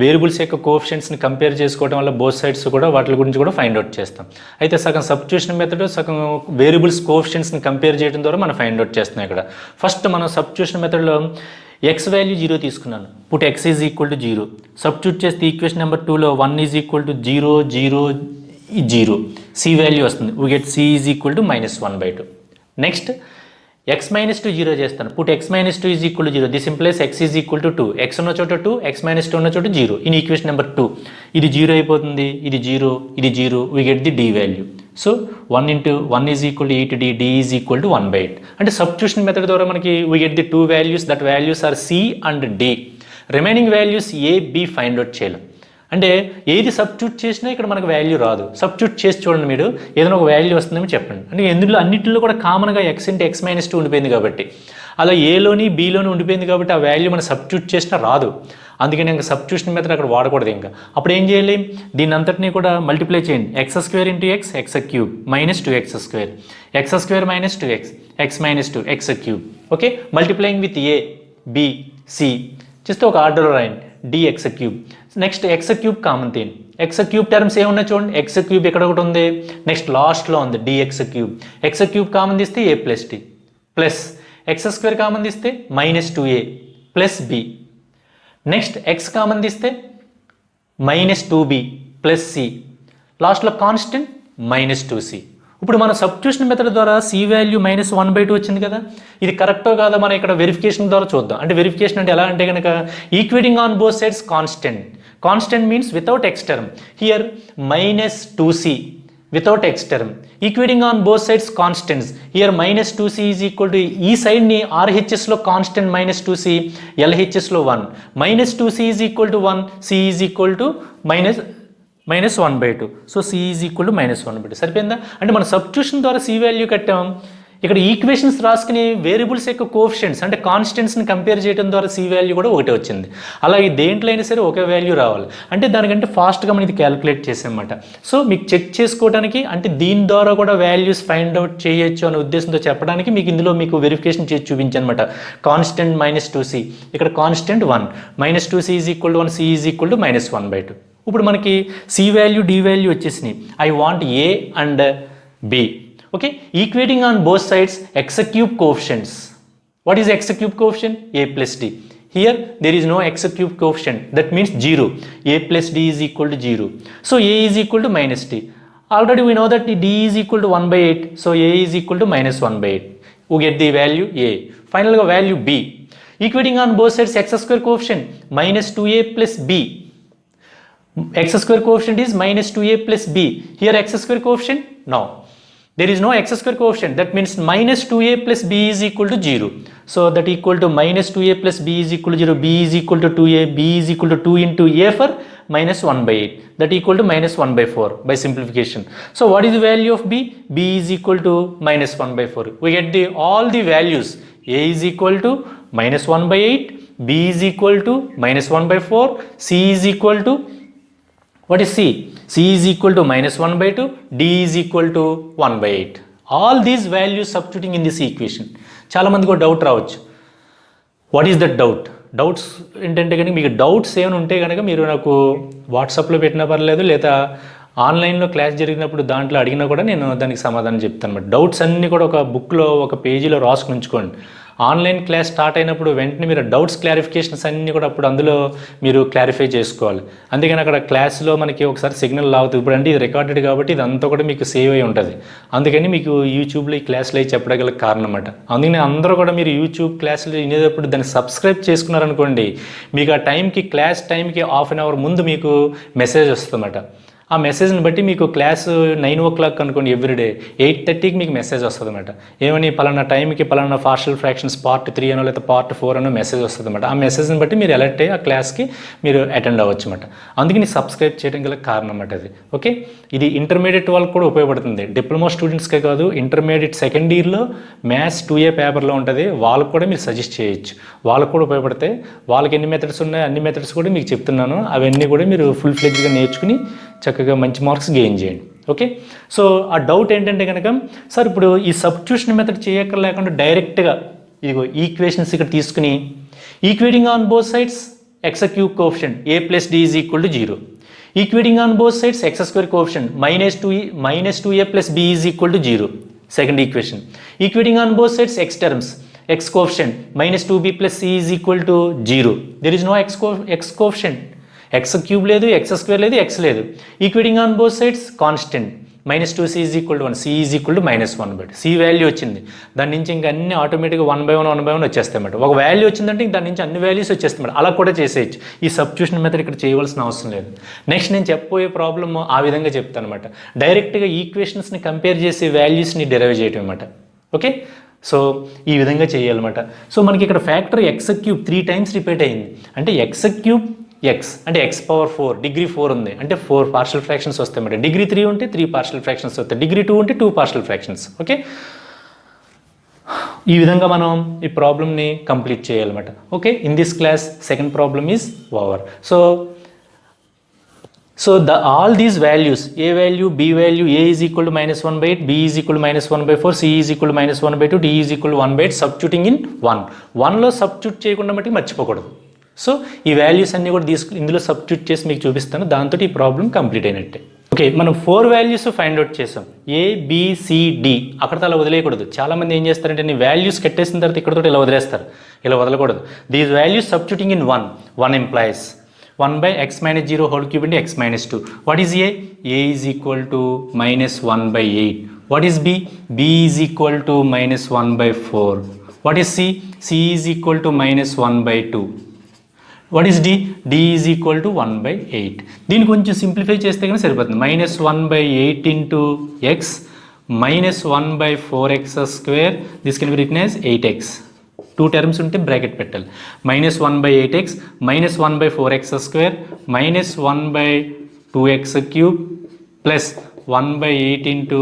వేరియబుల్స్ యొక్క కోఎఫిషియెంట్స్ని కంపేర్ చేసుకోవడం వల్ల బోత్ సైడ్స్ కూడా వాటి గురించి కూడా ఫైండ్ అవుట్ చేస్తాం. అయితే సగం సబ్స్టిట్యూషన్ మెథడ్, సగం వేరియబుల్స్ కోఎఫిషియెంట్స్ని కంపేర్ చేయడం ద్వారా మనం ఫైండ్ అవుట్ చేస్తున్నాం. ఇక్కడ ఫస్ట్ మనం సబ్స్టిట్యూషన్ మెథడ్లో ఎక్స్ వాల్యూ 0 తీసుకున్నాను. Put x is equal to 0. Substitute చేస్తే ఈక్వేషన్ నెంబర్ 2లో 1 is equal to 0 0 0. C value వస్తుంది. We get C is equal to -1/2. Next x minus 2 0 చేస్తాను. Put x minus 2 is equal to 0. This implies x is equal to 2. X ఉన్న చోట 2, x minus 2 ఉన్న చోట 0. In equation number 2 ఇది 0 అయిపోతుంది, ఇది 0, ఇది 0. We get the d value. So 1 into 1 is equal to 8d, d is equal to 1/8. అంటే substitution method ద్వారా మనకి we get the 2 values. That values are c and d. Remaining values a, b find out చేయలేం. అంటే ఏది substitute చేసినా ఇక్కడ మనకు value రాదు. సబ్స్టిట్యూట్ చేసి చూడండి, మీరు ఏదైనా ఒక వాల్యూ వస్తుందేమో చెప్పండి. అంటే ఎందులో అన్నింటిలో కూడా కామన్గా ఎక్స్ ఇంటూ ఎక్స్ మైనస్ 2 ఉండిపోయింది కాబట్టి, అలా ఏలోని బీలోని ఉండిపోయింది కాబట్టి ఆ వాల్యూ మనం సబ్స్టిట్యూట్ చేసినా రాదు. అందుకని ఇంకా సబ్స్టిట్యూషన్ మెథడ్ అక్కడ వాడకూడదు. ఇంకా అప్పుడు ఏం చేయాలి, దీన్ని అంతటినీ కూడా మల్టిప్లై చేయండి. X square into x, x cube minus 2x square, x square minus 2x, x minus 2, x cube. Okay, multiplying with A, B, c చేస్తే ఒక ఆర్డర్లో రాయండి. dx cube. Next x cube common తీయండి. ఎక్స్ క్యూబ్ టర్మ్స్ ఏమున్నా చూడండి. X cube ఇక్కడ ఒకటి ఉంది, నెక్స్ట్ లాస్ట్లో ఉంది dx cube. X cube common తీస్తే a plus t plus x square common తీస్తే -2a plus B. Next x common తీస్తే -2b ప్లస్ సి. లాస్ట్లో కాన్స్టెంట్ -2c. ఇప్పుడు మన సబ్స్టిట్యూషన్ మెథడ్ ద్వారా సి వాల్యూ -1/2 వచ్చింది కదా, ఇది కరెక్టో కాదా మనం ఇక్కడ వెరిఫికేషన్ ద్వారా చూద్దాం. అంటే వెరిఫికేషన్ అంటే ఎలా అంటే కనుక equating on both sides constant means without x term, here -2c without x term, equating on both sides constants, here -2c is equal to ఈ సైడ్ని RHSలో కాన్స్టెంట్ -2c, LHSలో 1, -2c is equal to 1, c is equal to -1/2. So c is equal to -1/2 సరిపోయిందా. అంటే మన substitution ద్వారా c value కట్టాం, ఇక్కడ ఈక్వేషన్స్ రాసుకుని వేరియబుల్స్ యొక్క కోఎఫిషియెంట్స్ అంటే కాన్స్టెంట్స్ని కంపేర్ చేయడం ద్వారా c వాల్యూ కూడా ఒకటే వచ్చింది. అలాగే దేంట్లో అయినా సరే ఒకే వాల్యూ రావాలి అంటే దానికంటే ఫాస్ట్గా మనం ఇది క్యాలిక్యులేట్ చేసామన్నమాట. సో మీకు చెక్ చేసుకోవడానికి అంటే దీని ద్వారా కూడా వాల్యూస్ ఫైండ్ అవుట్ చేయొచ్చు అనే ఉద్దేశంతో చెప్పడానికి మీకు ఇందులో మీకు వెరిఫికేషన్ చేసి చూపించనమాట. కాన్స్టెంట్ -2c, ఇక్కడ constant 1, -2c is equal to 1, c is equal to -1/2. ఇప్పుడు మనకి సి వాల్యూ డి వాల్యూ వచ్చేసినాయి. I want a and b. Okay, equating on both sides x cube coefficients. What is x cube coefficient? a plus d. Here there is no x cube coefficient, that means 0. a plus d is equal to 0. So a is equal to -d. Already we know that d is equal to 1/8. So a is equal to -1/8. We get the value a. Finally value b. Equating on both sides x square coefficient -2a plus b. X square coefficient is -2a plus b. Here x square coefficient? No. There is no x square coefficient. That means -2a plus b is equal to 0. So that equal to -2a plus b is equal to 0. b is equal to 2a. b is equal to 2 into a for -1/8. That equal to -1/4 by simplification. So what is the value of b? b is equal to -1/4. We get all the values. a is equal to -1/8. b is equal to -1/4. c is equal to, what is c? c is equal to -1/2, d is equal to 1/8. All these values substituting in this equation. చాలా మందికి ఒక doubt రావచ్చు. What is that doubt? Doubts ఏంటంటే కనుక మీకు doubts ఏమైనా ఉంటే కనుక మీరు నాకు వాట్సాప్లో పెట్టినా పర్లేదు, లేదా ఆన్లైన్లో క్లాస్ జరిగినప్పుడు దాంట్లో అడిగినా కూడా నేను దానికి సమాధానం చెప్తాను అన్నమాట. డౌట్స్ అన్నీ కూడా ఒక బుక్లో ఒక పేజీలో రాసుకుని ఉంచుకోండి. ఆన్లైన్ క్లాస్ స్టార్ట్ అయినప్పుడు వెంటనే మీరు డౌట్స్ క్లారిఫికేషన్స్ అన్నీ కూడా అప్పుడు అందులో మీరు క్లారిఫై చేసుకోవాలి. అందుకని అక్కడ క్లాస్లో మనకి ఒకసారి సిగ్నల్ లాగుతుంది. ఇప్పుడు అంటే ఇది రికార్డెడ్ కాబట్టి ఇదంతా కూడా మీకు సేవ్ అయి ఉంటుంది. అందుకని మీకు యూట్యూబ్లో ఈ క్లాసులు అవి చెప్పడం కారణం అన్నమాట. అందుకని అందరూ కూడా మీరు యూట్యూబ్ క్లాసులు వినేటప్పుడు దాన్ని సబ్స్క్రైబ్ చేసుకున్నారనుకోండి, మీకు ఆ టైంకి క్లాస్ టైంకి హాఫ్ అన్ అవర్ ముందు మీకు మెసేజ్ వస్తుందన్నమాట. ఆ మెసేజ్ని బట్టి మీకు క్లాసు 9 o'clock అనుకోండి ఎవ్రీడే, 8:30కి మీకు మెసేజ్ వస్తుంది అన్నమాట. ఏమని పలానా టైంకి పలానా పార్షియల్ ఫ్రాక్షన్స్ పార్ట్ 3 అనో లేదా పార్ట్ 4 అనో మెసేజ్ వస్తుంది అన్నమాట. ఆ మెసేజ్ని బట్టి మీరు అలర్ట్ అయ్యి ఆ క్లాస్కి మీరు అటెండ్ అవ్వచ్చు అన్నమాట. అందుకని సబ్స్క్రైబ్ చేయడం గల కారణం అన్నమాట అది. ఓకే, ఇది ఇంటర్మీడియట్ వాళ్ళకి కూడా ఉపయోగపడుతుంది. డిప్లొమా స్టూడెంట్స్కే కాదు, ఇంటర్మీడియట్ సెకండ్ ఇయర్లో మ్యాథ్స్ 2A పేపర్లో ఉంటుంది, వాళ్ళకు కూడా మీరు సజెస్ట్ చేయొచ్చు. వాళ్ళకు కూడా ఉపయోగపడతాయి. వాళ్ళకి ఎన్ని మెథడ్స్ ఉన్నాయో అన్ని మెథడ్స్ కూడా మీకు చెప్తున్నాను. అవన్నీ కూడా మీరు ఫుల్ ఫ్లెడ్జ్గా నేర్చుకుని చక్కగా మంచి మార్క్స్ గెయిన్ చేయండి. ఓకే, సో ఆ డౌట్ ఏంటంటే కనుక సార్ ఇప్పుడు ఈ సబ్స్టిట్యూషన్ మెథడ్ చేయక్కర్ లేకుండా డైరెక్ట్గా ఇదిగో ఈక్వేషన్స్ ఇక్కడ తీసుకుని equating on both sides x cube coefficient a plus d is equal to 0. Equating on both sides x square coefficient -2a plus b is equal to 0. Second equation. Equating on both sides x terms, x coefficient -2b plus c is equal to 0. There is no x coefficient. x cube లేదు, x square లేదు, x లేదు. Equating on both sides constant -2c is equal to 1, c is equal to -1/2. c value వచ్చింది, దాని నుంచి ఇంకా అన్ని ఆటోమేటిక్గా 1/1 వచ్చేస్తాయి అన్నమాట. ఒక వాల్యూ వచ్చిందంటే దాని నుంచి అన్ని వాల్యూస్ వచ్చేస్తాయి. అలా కూడా చేసేయచ్చు. ఈ సబ్స్టిట్యూషన్ మెథడ్ ఇక్కడ చేయవలసిన అవసరం లేదు. నెక్స్ట్ నేను చెప్పబోయే ప్రాబ్లమ్ ఆ విధంగా చెప్తాను అనమాట. డైరెక్ట్గా ఈక్వేషన్స్ని కంపేర్ చేసి వాల్యూస్ని డెరైవ్ చేయడం అనమాట. ఓకే, సో ఈ విధంగా చేయాలన్నమాట. సో మనకి ఇక్కడ factor X cube 3 times repeat అయింది. అంటే ఎక్స్ క్యూబ్ ఎక్స్ అంటే x పవర్ 4, డిగ్రీ 4 ఉంది అంటే 4 పార్షియల్ ఫ్రాక్షన్స్ వస్తాయి అన్నమాట. డిగ్రీ 3 ఉంటే 3 పార్షియల్ ఫ్రాక్షన్స్ వస్తాయి, డిగ్రీ 2 ఉంటే 2 పార్షియల్ ఫ్రాక్షన్స్. ఓకే, ఈ విధంగా మనం ఈ ప్రాబ్లమ్ని కంప్లీట్ చేయాలన్నమాట. Okay, in this class second problem is over. So all these values, a value, b value, a is equal to -1/8, b is equal to -1/4, c is equal to -1/2, d is equal to 1/8, substituting in 1లో substitute చేయకుండా మట్టి మర్చిపోకూడదు. So ఈ values అన్నీ కూడా ఇందులో substitute చేసి మీకు చూపిస్తాను. దాంతో ఈ ప్రాబ్లం కంప్లీట్ అయినట్టే. ఓకే, మనం 4 వాల్యూస్ ఫైండ్ అవుట్ చేసాం. ఏ, బి, సి, డి. అక్కడతో అలా వదిలేయకూడదు. చాలామంది ఏం చేస్తారంటే నీ వాల్యూస్ కట్టేసిన తర్వాత ఇక్కడతో ఇలా వదిలేస్తారు. ఇలా వదలకూడదు. These values substituting in 1 implies 1/x - 0 whole cube into x - 2. What is a? a is equal to -1/8. What is b? b is equal to minus 1 by 4. What is c? c is equal to minus 1 by 2. What is d? d is equal to 1 by 8. దీన్ని కొంచెం simplify చేస్తే కనుక సరిపోతుంది. Minus 1 by 8 into x minus 1 by 4x square. This can be written as 8x. Two terms ఉంటే bracket పెట్టాలి. Minus 1 by 8x minus 1 by 4x square minus 1 by 2x cube plus 1 by 8 into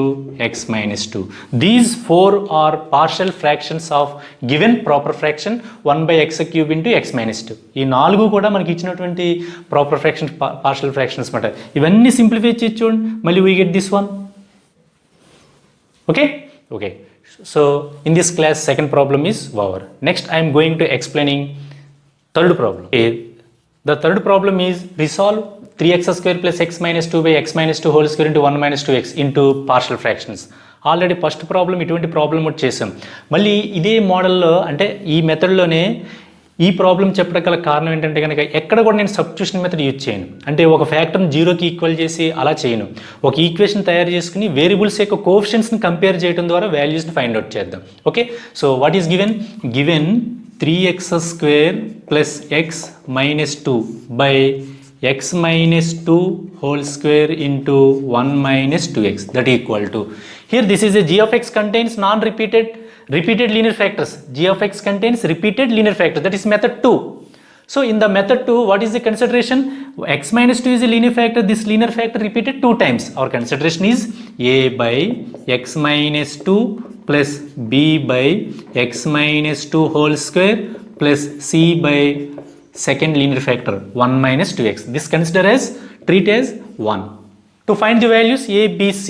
x minus 2. These four are partial fractions of given proper fraction 1 by x cube into x minus 2. ఈ నాలుగు కూడా మనకి ఇచ్చినటువంటి proper fraction partial fractions మాట. ఇవన్నీ simplify చేసి చూడండి, మళ్ళీ we get this one. Okay. So in this class second problem is over. Next I am going to explaining third problem. Okay. The third problem is resolve 3x square plus x minus 2 by x minus 2 whole square into 1 minus 2x into partial fractions. Already first problem ఇటువంటి problem ఒకటి చేసాం. మళ్ళీ ఇదే మోడల్లో అంటే ఈ మెథడ్లోనే ఈ problem చెప్పడం గల కారణం ఏంటంటే కనుక ఎక్కడ కూడా నేను సబ్స్టిట్యూషన్ మెథడ్ యూజ్ చేయను. అంటే ఒక ఫ్యాక్టర్ని జీరోకి ఈక్వల్ చేసి అలా చేయను. ఒక ఈక్వేషన్ తయారు చేసుకుని వేరియబుల్స్ యొక్క కోఎఫిషియెంట్స్ని కంపేర్ చేయడం ద్వారా వాల్యూస్ని ఫైండ్ అవుట్ చేద్దాం. Okay, so what is given 3x square plus x minus 2 by x minus 2 whole square into 1 minus 2x, that equal to, here this is a g of x contains repeated linear factors. G of x contains repeated linear factors, that is method 2. So in the method 2, what is the consideration? X minus 2 is a linear factor. This linear factor repeated 2 times. Our consideration is a by x minus 2 plus b by x minus 2 whole square plus c by second linear factor 1 minus 2x. This treat as 1. To find the values a, b, c.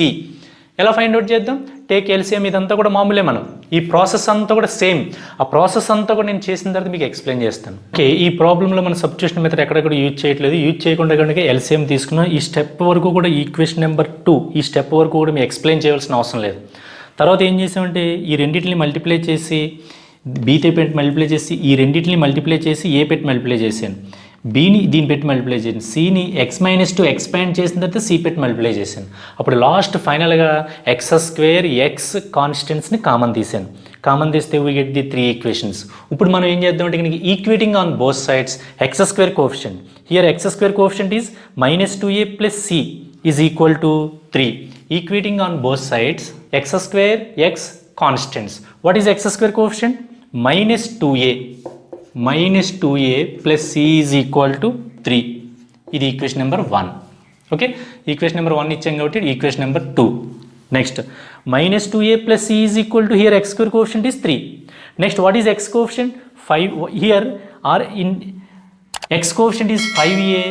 ఎలా find out చేద్దాం? Take LCM. ఇదంతా కూడా మామూలే. మనం ఈ process అంతా కూడా same. ఆ ప్రాసెస్ అంతా కూడా నేను చేసిన తర్వాత మీకు ఎక్స్ప్లెయిన్ చేస్తాను. ఓకే, ఈ ప్రాబ్లంలో మన సబ్స్టిట్యూషన్ మెథడ్ ఎక్కడ కూడా యూజ్ చేయట్లేదు. యూజ్ చేయకుండా కనుక ఎల్సిఎం తీసుకున్నాం. ఈ స్టెప్ వరకు కూడా ఈక్వేషన్ నెంబర్ 2 ఈ స్టెప్ వరకు కూడా మీకు ఎక్స్ప్లెయిన్ చేయాల్సిన అవసరం లేదు. తర్వాత ఏం చేసామంటే ఈ రెండింటిని మల్టిప్లై చేసి బీతో పెట్టి మల్టిప్లై చేసి ఈ రెండింటిని మల్టిప్లై చేసి ఏ పెట్టి మల్టిప్లై చేశాను. బీని దీన్ని పెట్టి మల్టిప్లై చేశాను. సిని ఎక్స్ మైనస్ 2 ఎక్స్పాండ్ చేసిన తర్వాత సి పెట్టి మల్టిప్లై చేశాను. అప్పుడు లాస్ట్ ఫైనల్గా ఎక్స్ స్క్వేర్ ఎక్స్ కాన్స్టెంట్స్ని కామన్ తీశాను. కామన్ తీస్తే వీ గెట్ ది 3 ఈక్వేషన్స్. ఇప్పుడు మనం ఏం చేద్దాం అంటే కనుక equating on both sides x square coefficient. Here x square coefficient is minus 2a plus c is equal to 3. Equating on both sides x square x constants. What is x square coefficient? minus 2a plus c is equal to 3. ఇది equation number 1. Okay, equation number 1 ఇచ్చాం కాబట్టి equation number 2. Next minus 2a plus c is equal to, here x square coefficient is 3. Next, what is x coefficient? 5. Here or in x coefficient is 5a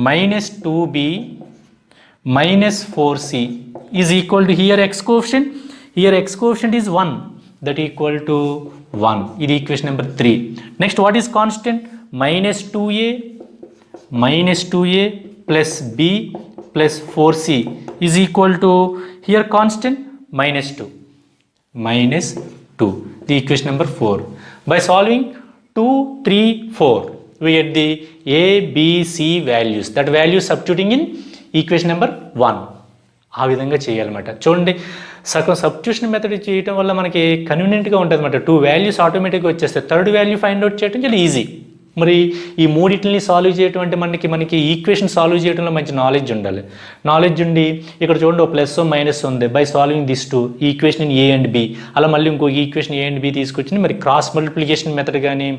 minus 2b minus 4c is equal to, here x coefficient is 1, that equal to 1. ఇది equation number 3. Next, what is constant? minus 2a plus b plus 4c is equal to, here constant minus 2. The equation number 4. By solving 2, 3, 4, we get the a, b, c values. That value substituting in equation number 1. ఆ విధంగా చేయాలన్నమాట. చూడండి, సగం substitution method చేయడం వల్ల మనకి కన్వీనియంట్గా ఉంటుంది అన్నమాట. 2 వాల్యూస్ ఆటోమేటిక్గా వచ్చేస్తాయి. థర్డ్ వాల్యూ ఫైండ్ అవుట్ చేయడం చాలా ఈజీ. మరి ఈ మూడింటిని సాల్వ్ చేయటం అంటే మనకి ఈక్వేషన్ సాల్వ్ చేయడంలో మంచి నాలెడ్జ్ ఉండాలి. నాలెడ్జ్ ఉండి ఇక్కడ చూడండి, ఒక ప్లస్ మైనస్ ఉంది. By solving this 2 equation in a and b, అలా మళ్ళీ ఇంకొక ఈక్వేషన్ ఏ అండ్ బి తీసుకొచ్చి మరి క్రాస్ మల్టిప్లికేషన్ మెథడ్ కానీ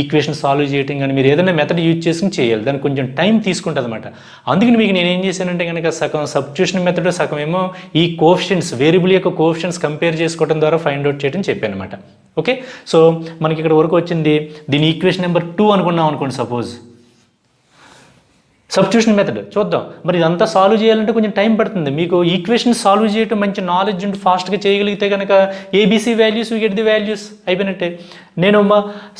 ఈక్వేషన్ సాల్వ్ చేయడం కానీ మీరు ఏదైనా మెథడ్ యూజ్ చేసుకుని చేయాలి. దానికి కొంచెం టైం తీసుకుంటుంది అనమాట. అందుకని మీకు నేను ఏం చేశానంటే కనుక సగం సబ్స్టిట్యూషన్ మెథడ్, సగం ఏమో ఈ కోఎఫిషియెంట్స్ వేరియబుల్ యొక్క కోఎఫిషియెంట్స్ కంపేర్ చేసుకోవడం ద్వారా ఫైండ్ అవుట్ చేయడం చెప్పాను అనమాట. ఓకే, సో మనకి ఇక్కడ వరకు వచ్చింది. దీని ఈక్వేషన్ నెంబర్ 2 అనుకున్నాం అనుకోండి. సపోజ్ సబ్స్టిట్యూషన్ మెథడ్ చూద్దాం. మరి ఇదంతా సాల్వ్ చేయాలంటే కొంచెం టైం పడుతుంది. మీకు ఈక్వేషన్ సాల్వ్ చేయడం మంచి నాలెడ్జ్ ఉండి ఫాస్ట్గా చేయగలిగితే కనుక ABC values, get the values అయిపోయినట్టే. నేను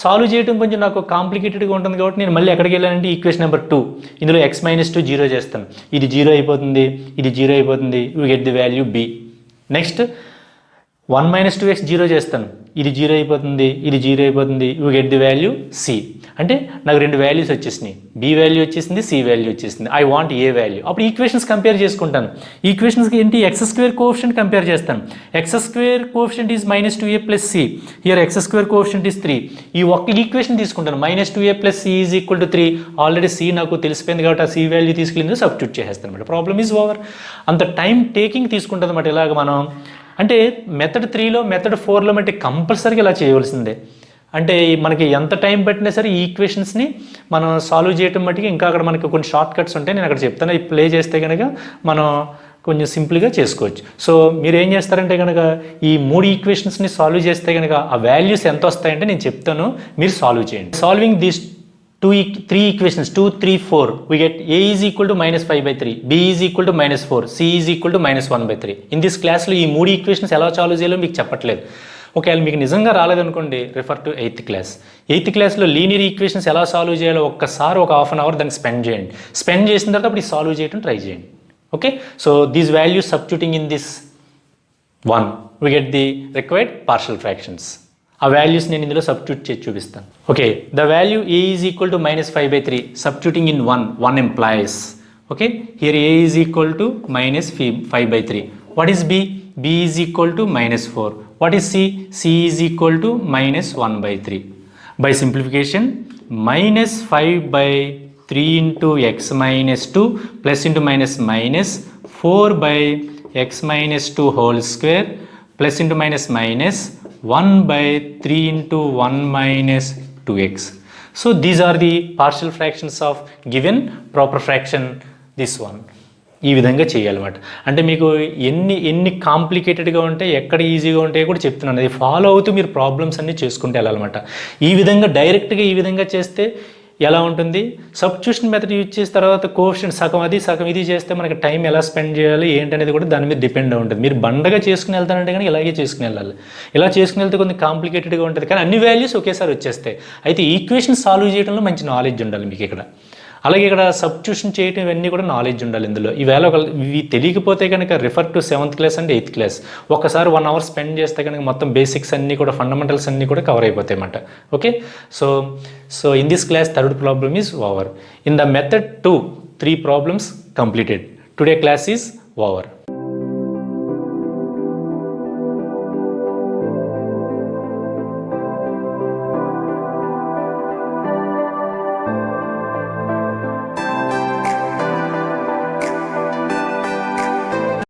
సాల్వ్ చేయడం కొంచెం నాకు కాంప్లికేటెడ్గా ఉంటుంది కాబట్టి నేను మళ్ళీ ఎక్కడికి వెళ్ళానంటే ఈక్వేషన్ నెంబర్ 2. ఇందులో ఎక్స్ మైనస్ 2 జీరో చేస్తాను. ఇది జీరో అయిపోతుంది, ఇది జీరో అయిపోతుంది. You get the value b. Next 1 minus 2x zero చేస్తాను. ఇది 0 అయిపోతుంది, ఇది 0 అయిపోతుంది. You get the value c. అంటే నాకు 2 వాల్యూస్ వచ్చేసినాయి, బి వాల్యూ వచ్చేసింది, సి వాల్యూ వచ్చేసింది. I want a value. అప్పుడు ఈక్వేషన్స్ కంపేర్ చేసుకుంటాను. ఈక్వేషన్స్కి ఏంటి, ఎక్స్ స్క్వేర్ కోఎఫిషియంట్ కంపేర్ చేస్తాను. X square coefficient is -2a + c. Here x square coefficient is 3. ఈ ఒక్క ఈక్వేషన్ తీసుకుంటాను, -2a + c is equal to 3. Already c నాకు తెలిసిపోయింది కాబట్టి ఆ సి వాల్యూ తీసుకెళ్ళింది సబ్స్టిట్యూట్ చేసేస్తాను అనమాట. Problem is over. అంత టైం టేకింగ్ తీసుకుంటుంది అనమాట. ఇలాగ మనం అంటే మెథడ్ 3లో మెథడ్ 4లో అంటే కంపల్సరీగా ఇలా చేయవలసిందే. అంటే మనకి ఎంత టైం పట్టినా సరే ఈ ఈక్వేషన్స్ని మనం సాల్వ్ చేయటం మట్టుకి ఇంకా అక్కడ మనకి కొన్ని షార్ట్ కట్స్ ఉంటాయి, నేను అక్కడ చెప్తాను. ఈ ప్లే చేస్తే కనుక మనం కొంచెం సింపుల్గా చేసుకోవచ్చు. సో మీరు ఏం చేస్తారంటే కనుక ఈ 3 ఈక్వేషన్స్ని సాల్వ్ చేస్తే కనుక ఆ వాల్యూస్ ఎంత వస్తాయంటే నేను చెప్తాను, మీరు సాల్వ్ చేయండి. Solving these 3 equations 2, 3, 4 we get a is equal to -5/3, b is equal to -4, c is equal to -1/3. In this క్లాస్లో ఈ 3 ఈక్వేషన్స్ ఎలా సాల్వ్ చేయాలో మీకు చెప్పట్లేదు. ఒకవేళ మీకు నిజంగా రాలేదనుకోండి, refer to 8th class. 8th క్లాస్లో లీనియర్ ఈక్వేషన్స్ ఎలా సాల్వ్ చేయాలో ఒక్కసారి ఒక ½ అన్ అవర్ దానికి స్పెండ్ చేయండి. స్పెండ్ చేసిన తర్వాత అప్పుడు సాల్వ్ చేయడం ట్రై చేయండి. Okay, so these values substituting in this 1 we get the required partial fractions. ఆ వాల్యూస్ నేను ఇందులో సబ్స్టిట్యూట్ చేసి చూపిస్తాను. Okay, the value a is equal to -5/3 substituting in 1 employees. Okay, here a is equal to -5/3. What is b? B is equal to -4. What is c? C is equal to -1/3. By simplification -5/3 into x - 2 plus into -4/x - 2 whole square plus into -1/3 into 1 - 2x. So these are the partial fractions of given proper fraction, this one. ఈ విధంగా చేయాలన్నమాట. అంటే మీకు ఎన్ని కాంప్లికేటెడ్గా ఉంటాయి, ఎక్కడ ఈజీగా ఉంటాయో కూడా చెప్తున్నాను. అది ఫాలో అవుతూ మీరు ప్రాబ్లమ్స్ అన్నీ చేసుకుంటూ వెళ్ళాలన్నమాట. ఈ విధంగా డైరెక్ట్గా ఈ విధంగా చేస్తే ఎలా ఉంటుంది, సబ్స్టిట్యూషన్ మెథడ్ యూజ్ చేసిన తర్వాత కోఎఫిషియంట్ సగం అది సగం ఇది చేస్తే మనకి టైం ఎలా స్పెండ్ చేయాలి ఏంటనేది కూడా దాని మీద డిపెండ్ ఉంటుంది. మీరు బండగా చేసుకుని వెళ్తానంటే కానీ ఇలాగే చేసుకుని వెళ్ళాలి. ఇలా చేసుకుని వెళ్తే కొంచెం కాంప్లికేటెడ్గా ఉంటుంది, కానీ అన్ని వాల్యూస్ ఒకేసారి వచ్చేస్తాయి. అయితే ఈక్వేషన్ సాల్వ్ చేయడంలో మంచి నాలెడ్జ్ ఉండాలి మీకు ఇక్కడ. అలాగే ఇక్కడ సబ్స్టిట్యూషన్ చేయడం ఇవన్నీ కూడా నాలెడ్జ్ ఉండాలి ఇందులో. ఈవేళ ఇవి తెలియకపోతే కనుక refer to 7th class and 8th class. ఒకసారి 1 అవర్ స్పెండ్ చేస్తే కనుక మొత్తం బేసిక్స్ అన్నీ కూడా ఫండమెంటల్స్ అన్నీ కూడా కవర్ అయిపోతాయి అన్నమాట. Okay, so in this class third problem is over. In the method 2 3 problems completed. Today class is over.